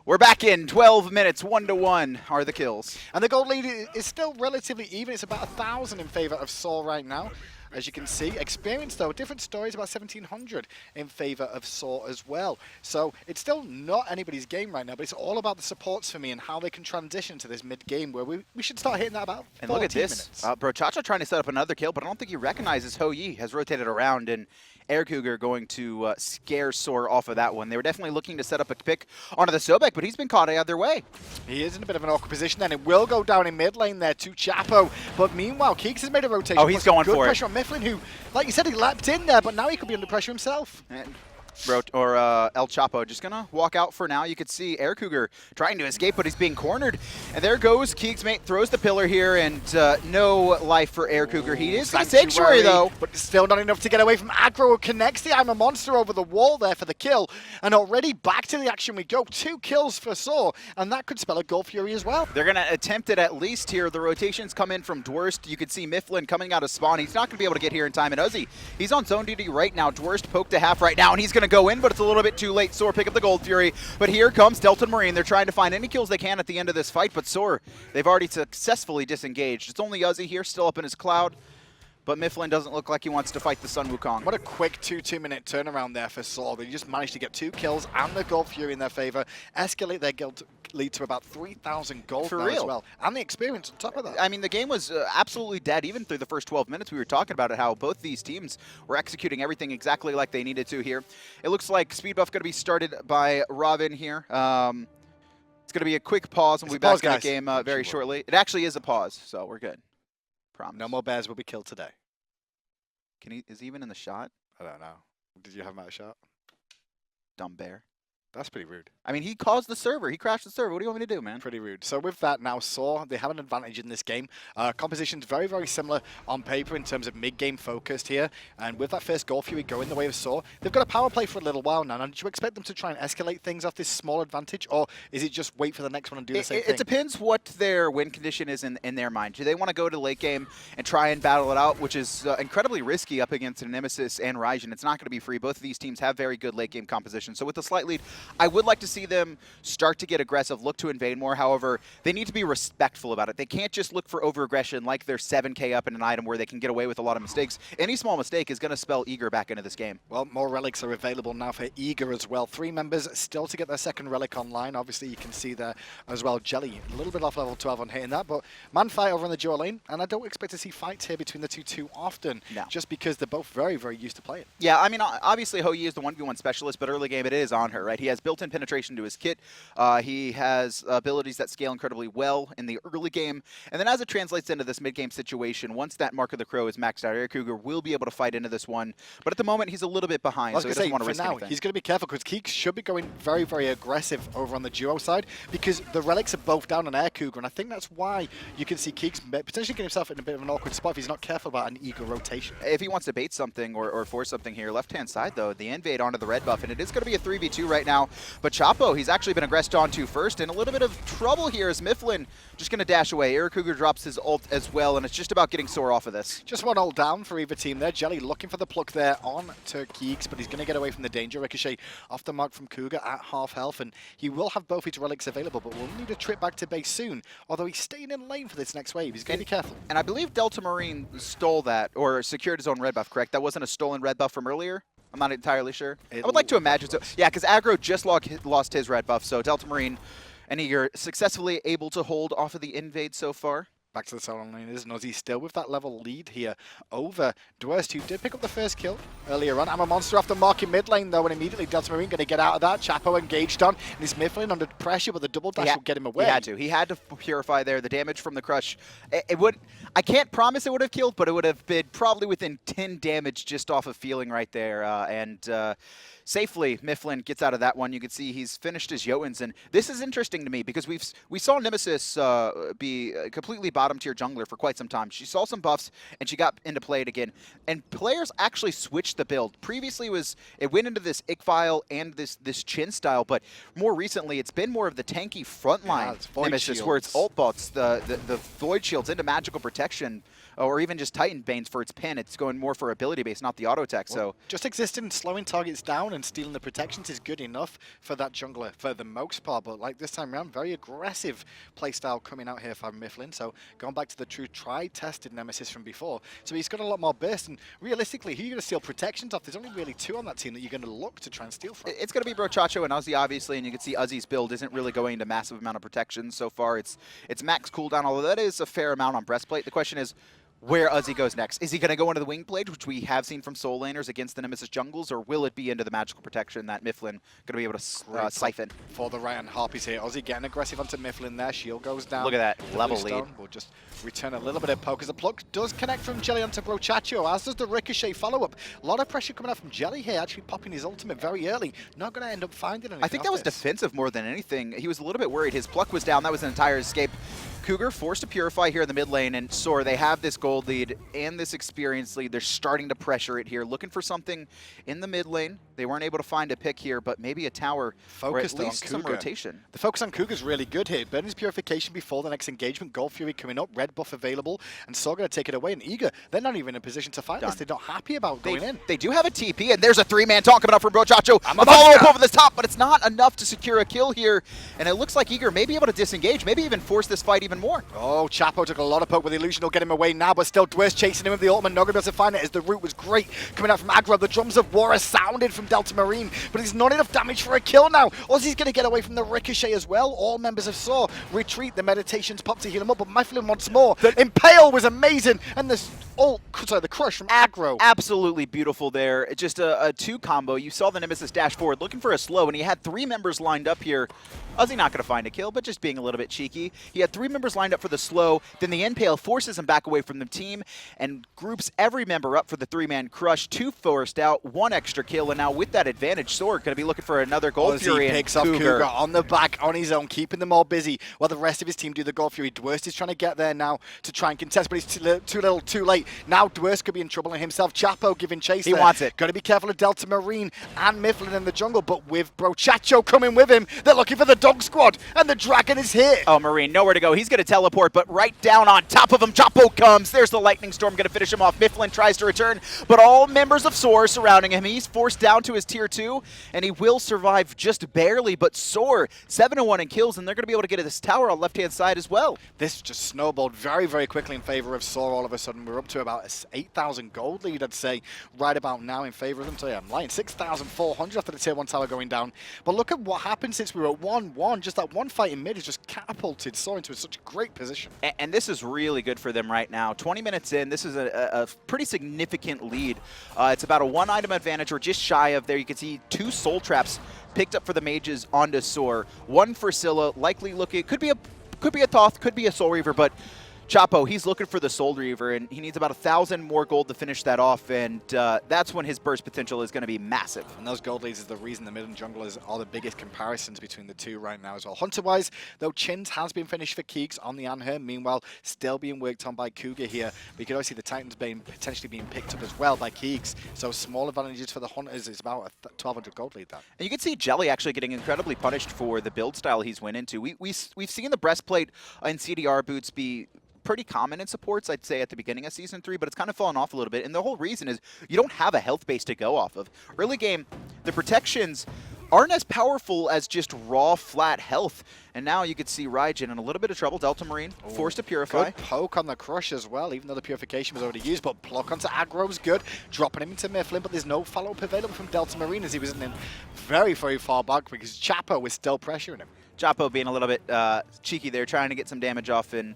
We're back in 12 minutes, 1-1 are the kills. And the gold lead is still relatively even. It's about 1,000 in favor of SoaR right now. As you can see, experience though, different stories, about 1,700 in favor of SoaR as well. So it's still not anybody's game right now, but it's all about the supports for me and how they can transition to this mid game where we should start hitting that about 14 And look at this, minutes. Brochacha trying to set up another kill, but I don't think he recognizes HoYi has rotated around, and AirCougar going to scare SoaR off of that one. They were definitely looking to set up a pick onto the Sobek, but he's been caught out of their way. He is in a bit of an awkward position, and it will go down in mid lane there to Chapo. But meanwhile, Keeks has made a rotation. Oh, he's going good for it. pressure on Myflin, who, like you said, he lapped in there, but now he could be under pressure himself. And ElChapo just gonna walk out for now. You could see AirCougar trying to escape, but he's being cornered. And there goes KeegsMate, throws the pillar here, and no life for AirCougar. He is gonna Sanctuary though. But still not enough to get away from aggro, who connects the I'm a Monster over the wall there for the kill. And already back to the action we go. 2 kills for SoaR, and that could spell a Gold Fury as well. They're gonna attempt it at least here. The rotations come in from Dwurst. You can see Myflin coming out of spawn. He's not gonna be able to get here in time. And Uzzy, he's on zone duty right now. Dwurst poked to half right now, and he's gonna go in, but it's a little bit too late. SoaR pick up the Gold Fury, but here comes Delta Marine. They're trying to find any kills they can at the end of this fight, but SoaR, they've already successfully disengaged. It's only Uzzy here, still up in his cloud, but Myflin doesn't look like he wants to fight the Sun Wukong. What a quick 2-minute turnaround there for SoaR. They just managed to get 2 kills and the Gold Fury in their favor, escalate their guild lead to about 3,000 gold For now real. as well, and the experience on top of that. I mean, the game was absolutely dead even through the first 12 minutes. We were talking about it, how both these teams were executing everything exactly like they needed to here. It looks like speed buff going to be started by Ravana here. It's going to be a quick pause, and we'll be back in the game very shortly. It actually is a pause, so we're good. Promise. No more bears will be killed today. Is he even in the shot? I don't know. Did you have him at a shot? Dumb bear. That's pretty rude. I mean, he caused the server. He crashed the server. What do you want me to do, man? Pretty rude. So with that now, SoaR, they have an advantage in this game. Composition's very, very similar on paper in terms of mid-game focused here. And with that first Gold Fury going the way of SoaR, they've got a power play for a little while now. Now, did you expect them to try and escalate things off this small advantage? Or is it just wait for the next one and do the same thing? It depends what their win condition is in their mind. Do they want to go to late game and try and battle it out, which is incredibly risky up against a Nemesis and Raijin? It's not going to be free. Both of these teams have very good late game composition. So with a slight lead, I would like to see them start to get aggressive, look to invade more. However, they need to be respectful about it. They can't just look for over-aggression like they're 7k up in an item where they can get away with a lot of mistakes. Any small mistake is going to spell ElAggro back into this game. Well, more relics are available now for ElAggro as well. 3 members still to get their second relic online. Obviously, you can see there as well, Jellly, a little bit off level 12 on hitting that, but man fight over in the dual lane, and I don't expect to see fights here between the two too often, just because they're both very, very used to playing. Yeah, I mean, obviously, HoYi is the 1v1 specialist, but early game it is Anhur, right? He has built-in penetration to his kit. He has abilities that scale incredibly well in the early game. And then as it translates into this mid-game situation, once that Mark of the Crow is maxed out, AirCougar will be able to fight into this one. But at the moment, he's a little bit behind, so he doesn't want to risk anything. He's going to be careful because Keeks should be going very, very aggressive over on the duo side because the relics are both down on AirCougar, and I think that's why you can see Keeks potentially get himself in a bit of an awkward spot if he's not careful about an ElAggro rotation. If he wants to bait something or force something here, left-hand side, though, the invade onto the red buff, and it is going to be a 3v2 right now. But Chapo, he's actually been aggressed onto first, and a little bit of trouble here is Myflin just going to dash away. AirCougar drops his ult as well, and it's just about getting SoaR off of this. Just one ult down for either team there. Jellly looking for the pluck there on to Keeks, but he's going to get away from the danger. Ricochet off the mark from Cougar at half health, and he will have both his relics available, but will need a trip back to base soon, although he's staying in lane for this next wave. He's going to be careful. And I believe Delta Marine stole that, or secured his own red buff, correct? That wasn't a stolen red buff from earlier? I'm not entirely sure. I would like to imagine so. Yeah, because Aggro just lost his red buff, so Delta Marine and ElAggro successfully able to hold off of the invade so far. Back to the solo lane is Uzzy still with that level lead here over Dwurst, who did pick up the first kill earlier on. I'm a Monster after marking mid lane though, and immediately Delta Marine going to get out of that. Chapo engaged on, and he's Myflin under pressure, but the double dash will get him away. He had to purify there. The damage from the crush, it would. I can't promise it would have killed, but it would have been probably within 10 damage just off of feeling right there. Safely, Myflin gets out of that one. You can see he's finished his Jotuns, and this is interesting to me because we saw Nemesis be a completely bottom tier jungler for quite some time. She saw some buffs, and she got into play it again. And players actually switched the build. Previously, it went into this Ick and this Chin style, but more recently, it's been more of the tanky frontline Nemesis, where it's ult bots, the Void Shields into magical protection. or even just Titan Banes for its pin. It's going more for ability base, not the auto attack. Well, so just existing, slowing targets down and stealing the protections is good enough for that jungler for the most part. But like this time around, very aggressive playstyle coming out here from Myflin. So going back to the true tried-tested Nemesis from before. So he's got a lot more burst. And realistically, who are you going to steal protections off? There's only really two on that team that you're going to look to try and steal from. It's going to be Brochacho and Uzzy, obviously, and you can see Uzzy's build isn't really going into massive amount of protection so far. It's max cooldown, although that is a fair amount on breastplate. The question is where Uzzy goes next. Is he going to go into the wing blade, which we have seen from soul laners against the Nemesis jungles, or will it be into the magical protection that Myflin going to be able to siphon? For the right hand Harpies here. Uzzy getting aggressive onto Myflin there. Shield goes down. Look at that level lead. We'll just return a little bit of poke as the pluck does connect from Jellly onto Brochacho, as does the ricochet follow-up. A lot of pressure coming out from Jellly here, actually popping his ultimate very early. Not going to end up finding anything. I think that was defensive more than anything. He was a little bit worried. His pluck was down. That was an entire escape. Cougar forced to purify here in the mid lane, and SoaR, they have this gold lead and this experience lead. They're starting to pressure it here, looking for something in the mid lane. They weren't able to find a pick here, but maybe a tower focused or at least on some Cougar. rotation. The focus on Cougar is really good here. Burning his purification before the next engagement. Gold Fury coming up, red buff available, and SoaR going to take it away. And Eager, they're not even in a position to fight this. They're not happy about going in. They do have a TP, and there's a three-man taunt coming up from Brochacho. A follow-up over the top, but it's not enough to secure a kill here. And it looks like Eager may be able to disengage, maybe even force this fight even more. Oh, Chapo took a lot of poke with the illusion. He'll get him away now, but still Dwurst chasing him with the ultimate. Not going to be able to find it as the route was great. Coming out from aggro, the drums of war are sounded from Delta Marine, but it's not enough damage for a kill now. Uzzy's going to get away from the ricochet as well. All members of SoaR retreat. The meditations pop to heal him up, but Myflin wants more. The Impale was amazing, and the crush from aggro. Absolutely beautiful there. Just a two combo. You saw the Nemesis dash forward, looking for a slow, and he had three members lined up here. Uzzy not going to find a kill, but just being a little bit cheeky. He had three members lined up for the slow, then the Impale forces him back away from the team and groups every member up for the three-man crush. Two forced out, one extra kill, and now with that advantage, SoaR going to be looking for another Gold Fury. He picks off Cougar on the back, on his own, keeping them all busy, while the rest of his team do the Gold Fury. Dwurst is trying to get there now to try and contest, but he's too little, too late. Now Dwurst could be in trouble in himself. Chapo giving chase. He wants it. Got to be careful of Delta Marine and Myflin in the jungle, but with Brochacho coming with him, they're looking for the dog squad, and the dragon is here. Oh, Marine, nowhere to go. He's going to teleport, but right down on top of him, Chapo comes. There's the lightning storm, going to finish him off. Myflin tries to return, but all members of SoaR surrounding him. He's forced down to his tier 2, and he will survive just barely, but SoaR 7-1 in kills, and they're going to be able to get to this tower on the left-hand side as well. This just snowballed very, very quickly in favor of SoaR all of a sudden. We're up to about a 8,000 gold lead, I'd say, right about now in favor of them. So yeah, I'm lying. 6,400 after the tier 1 tower going down. But look at what happened since we were at 1-1. Just that one fight in mid has just catapulted SoaR into such a great position. And this is really good for them right now. 20 minutes in, this is a pretty significant lead. It's about a one-item advantage, or just shy of there. You can see 2 soul traps picked up for the mages onto SoaR. One for Scylla, likely looking, could be a Thoth, could be a Soul Reaver, but Chapo, he's looking for the Soul Reaver, and he needs about 1,000 more gold to finish that off, and that's when his burst potential is going to be massive. And those gold leads is the reason the mid and jungle are the biggest comparisons between the two right now as well. Hunter-wise, though, Chins has been finished for Keegs on the Anhur. Meanwhile, still being worked on by Cougar here. We could also see the Titans potentially being picked up as well by Keegs. So small advantages for the Hunters is about a 1,200 gold lead, that. And you can see Jellly actually getting incredibly punished for the build style he's went into. We've seen the breastplate and CDR boots be pretty common in supports, I'd say, at the beginning of Season 3, but it's kind of fallen off a little bit. And the whole reason is you don't have a health base to go off of. Early game, the protections aren't as powerful as just raw, flat health. And now you could see Raijin in a little bit of trouble. Delta Marine forced to purify. Good poke on the crush as well, even though the purification was already used. But block onto aggro was good, dropping him into Myflin. But there's no follow-up available from Delta Marine as he was in very, very far back because Chapo was still pressuring him. Chapo being a little bit cheeky there, trying to get some damage off and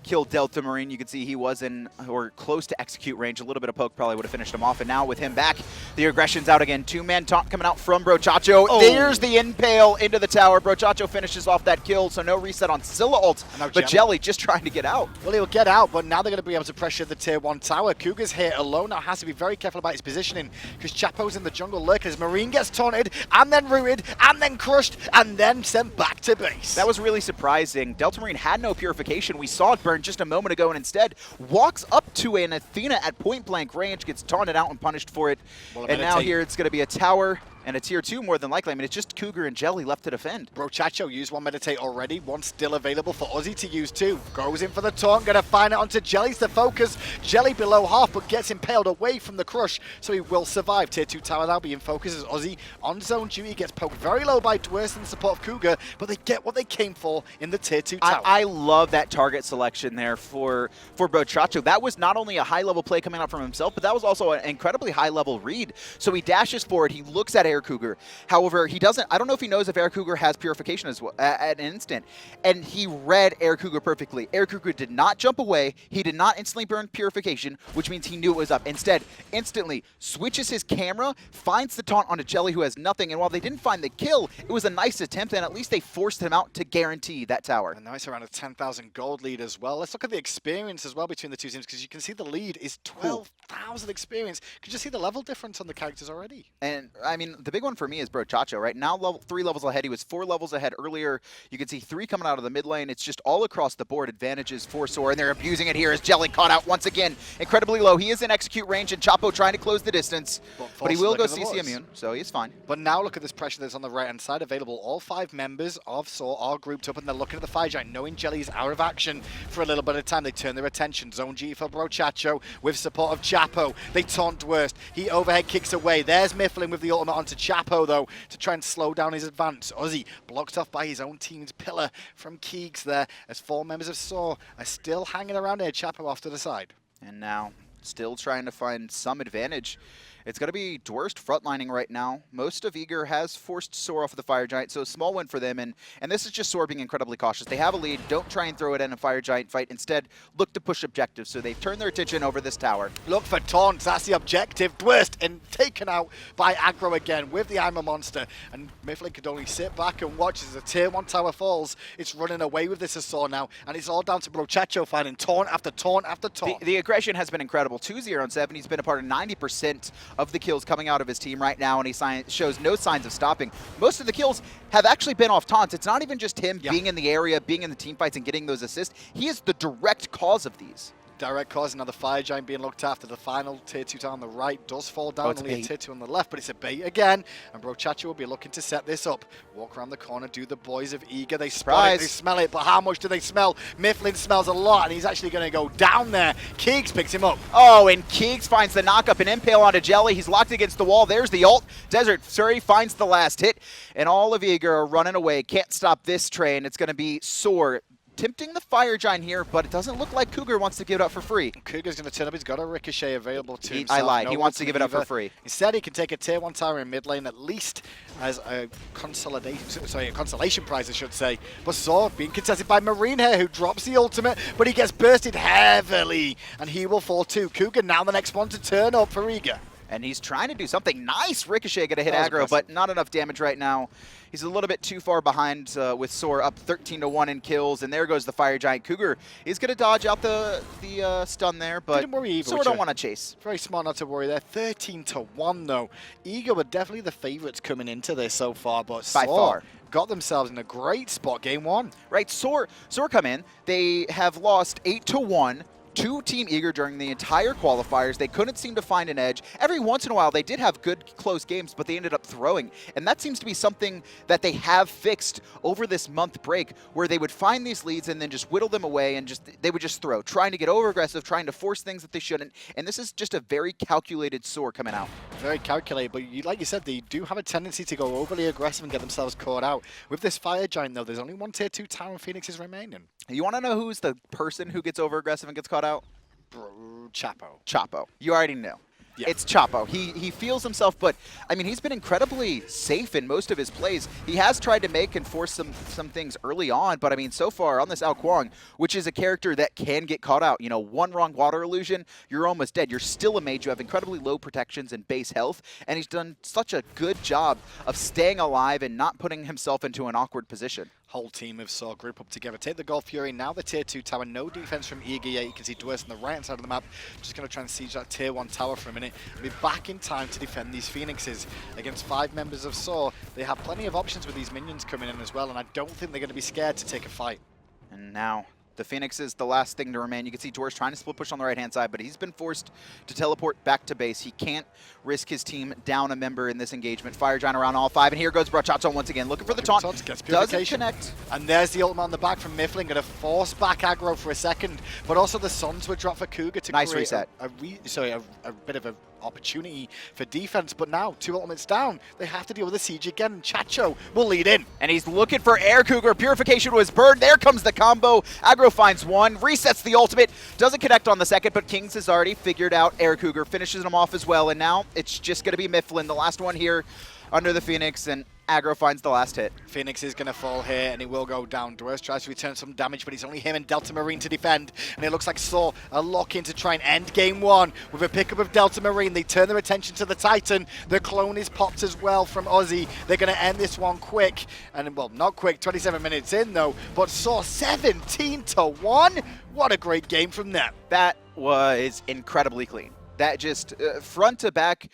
kill Delta Marine. You can see he was in or close to execute range. A little bit of poke probably would have finished him off. And now with him back, the aggression's out again. 2-man taunt coming out from Brochacho. Oh. There's the impale into the tower. Brochacho finishes off that kill, so no reset on Scylla ult. But Jellly just trying to get out. Well, he'll get out, but now they're going to be able to pressure the tier 1 tower. Cougar's here alone now, has to be very careful about his positioning because Chapo's in the jungle lurkers. Marine gets taunted and then rooted and then crushed and then sent back to base. That was really surprising. Delta Marine had no purification. We saw it burn just a moment ago and instead walks up to an Athena at point blank range, gets taunted out and punished for it. Well, and now here it's going to be a tower And a tier 2 more than likely. I mean, it's just Cougar and Jellly left to defend. Brochacho used one meditate already. One still available for Uzzy to use too. Goes in for the taunt. Going to find it onto Jelly's the focus. Jellly below half, but gets impaled away from the crush. So he will survive. Tier 2 tower now being focused as Uzzy on zone duty. Gets poked very low by Dwurst in the support of Cougar. But they get what they came for in the tier 2 tower. I love that target selection there for Brochacho. That was not only a high-level play coming out from himself, but that was also an incredibly high-level read. So he dashes forward. He looks at AirCougar. However, he doesn't. I don't know if he knows if AirCougar has purification as well at an instant. And he read AirCougar perfectly. AirCougar did not jump away. He did not instantly burn purification, which means he knew it was up. Instead, instantly switches his camera, finds the taunt onto Jellly, who has nothing. And while they didn't find the kill, it was a nice attempt, and at least they forced him out to guarantee that tower. And now it's around a 10,000 gold lead as well. Let's look at the experience as well between the two teams, because you can see the lead is 12,000 experience. You can just see the level difference on the characters already. And, I mean, the big one for me is Brochacho, right? Now 3 levels ahead. He was 4 levels ahead earlier. You can see 3 coming out of the mid lane. It's just all across the board advantages for SoaR, and they're abusing it here as Jellly caught out once again. Incredibly low. He is in execute range, and Chapo trying to close the distance. But he will go CC immune, so he's fine. But now look at this pressure that's on the right-hand side available. All 5 members of SoaR are grouped up, and they're looking at the fire giant, knowing Jelly's out of action for a little bit of time. They turn their attention. Zone G for Brochacho with support of Chapo. They taunt Dwurst. He overhead kicks away. There's Myflin with the ultimate onto Chapo, though, to try and slow down his advance. Uzzy blocked off by his own team's pillar from Keegs there, as 4 members of SoaR are still hanging around here. Chapo off to the side. And now, still trying to find some advantage. It's going to be Dwurst frontlining right now. Most of ElAggro has forced SoaR off of the Fire Giant, so a small win for them. And this is just SoaR being incredibly cautious. They have a lead. Don't try and throw it in a Fire Giant fight. Instead, look to push objectives. So they've turned their attention over this tower. Look for taunts. That's the objective. Dwurst and taken out by Aggro again with the I'm a Monster. And Myflin could only sit back and watch as the tier 1 tower falls. It's running away with this as SoaR now. And it's all down to Brochacho finding taunt after taunt after taunt. The aggression has been incredible. 2-0 on 7. He's been a part of 90% of the kills coming out of his team right now, and he shows no signs of stopping. Most of the kills have actually been off taunts. It's not even just him being in the area, being in the team fights, and getting those assists. He is the direct cause of these. Direct cause, another Fire Giant being looked after. The final tier 2 tower on the right does fall down, only a tier 2 on the left, but it's a bait again. And Brochacho will be looking to set this up. Walk around the corner, do the boys of ElAggro. They spot it, they smell it, but how much do they smell? Myflin smells a lot, and he's actually going to go down there. Keegs picks him up. Oh, and Keegs finds the knockup and impale onto Jellly. He's locked against the wall. There's the ult. Desert Surrey finds the last hit, and all of ElAggro are running away. Can't stop this train. It's going to be SoaR tempting the Fire Giant here, but it doesn't look like Cougar wants to give it up for free. Cougar's going to turn up. He's got a Ricochet available to himself. I lied. He wants to give it up for free. Instead, he can take a tier 1 tower in mid lane, at least as a consolation prize, I should say. But SoaR being contested by Marine here, who drops the ultimate, but he gets bursted heavily, and he will fall too. Cougar now the next one to turn up for ElAggro. And he's trying to do something nice. Ricochet going to hit Aggro, but not enough damage right now. He's a little bit too far behind with SoaR up 13-1 in kills, and there goes the Fire Giant. Cougar is going to dodge out the stun there, but didn't worry either, SoaR don't want to chase. Very smart not to worry there. 13-1 though. ElAggro are definitely the favorites coming into this so far, but by far got themselves in a great spot game 1. Right, SoaR come in. They have lost 8-1 to Team ElAggro during the entire qualifiers. They couldn't seem to find an edge. Every once in a while, they did have good close games, but they ended up throwing. And that seems to be something that they have fixed over this month break, where they would find these leads and then just whittle them away, and they would just throw, trying to get over-aggressive, trying to force things that they shouldn't. And this is just a very calculated SoaR coming out. Very calculated, but like you said, they do have a tendency to go overly aggressive and get themselves caught out. With this Fire Giant, though, there's only one tier 2 tower and Phoenixes remaining. You want to know who's the person who gets over-aggressive and gets caught out? Chapo. You already know. Yeah. It's Chapo. He feels himself, but I mean, he's been incredibly safe in most of his plays. He has tried to make and force some things early on, but I mean, so far on this Kuang, which is a character that can get caught out. You know, one wrong water illusion, you're almost dead. You're still a mage. You have incredibly low protections and base health, and he's done such a good job of staying alive and not putting himself into an awkward position. Whole team of SoaR group up together. Take the Gold Fury, now the tier 2 tower. No defense from ElAggro. You can see Dwurst on the right hand side of the map. Just going to try and siege that tier 1 tower for a minute. And be back in time to defend these Phoenixes against 5 members of SoaR. They have plenty of options with these minions coming in as well, and I don't think they're going to be scared to take a fight. And now The Phoenix is the last thing to remain. You can see Dwurst trying to split push on the right-hand side, but he's been forced to teleport back to base. He can't risk his team down a member in this engagement. Fire Giant around all 5, and here goes Brochacho once again, looking for the taunt. Doesn't connect. And there's the ultimate on the back from Myflin, going to force back aggro for a second, but also the Suns were dropped for Cougar to nice create reset. a bit of an opportunity for defense, but now 2 ultimates down. They have to deal with the siege again, and Chacho will lead in. And he's looking for AirCougar. Purification was burned. There comes the combo. Aggro finds 1, resets the ultimate, doesn't connect on the second, but Kings has already figured out AirCougar, finishes him off as well, and now it's just going to be Myflin, the last one here under the Phoenix, and Aggro finds the last hit. Phoenix is going to fall here, and he will go down. Dwurst tries to return some damage, but it's only him and Delta Marine to defend. And it looks like SoaR are locking to try and end game 1 with a pickup of Delta Marine. They turn their attention to the Titan. The clone is popped as well from Uzzy. They're going to end this one quick. And, well, not quick, 27 minutes in, though. But SoaR 17-1. What a great game from them. That was incredibly clean. That just, front to back,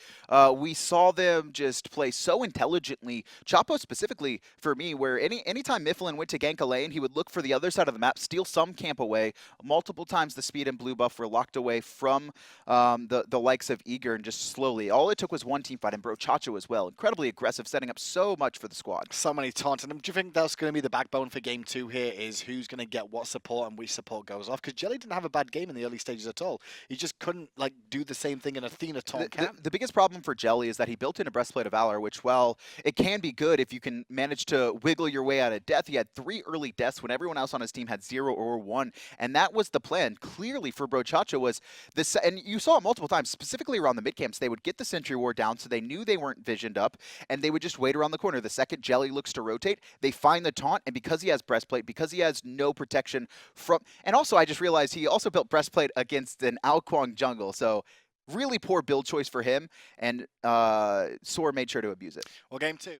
we saw them just play so intelligently. Chapo specifically, for me, where anytime Myflin went to gank a lane, he would look for the other side of the map, steal some camp away. Multiple times the speed and blue buff were locked away from the likes of Eager, and just slowly. All it took was one team fight, and Brochacho as well. Incredibly aggressive, setting up so much for the squad. So many taunts. And do you think that's going to be the backbone for game 2 here, is who's going to get what support and which support goes off? Because Jellly didn't have a bad game in the early stages at all. He just couldn't, like, do the same thing in Athena taunt camp. The biggest problem for Jellly is that he built in a Breastplate of Valor, which, well, it can be good if you can manage to wiggle your way out of death. He had 3 early deaths when everyone else on his team had 0 or 1, and that was the plan. Clearly for Brochacho was this, and you saw it multiple times, specifically around the mid camps. They would get the Sentry Ward down, so they knew they weren't visioned up, and they would just wait around the corner. The second Jellly looks to rotate, they find the taunt, and because he has Breastplate, because he has no protection from, and also I just realized he also built Breastplate against an Kuang jungle, so really poor build choice for him, and SoaR made sure to abuse it. Well, game 2.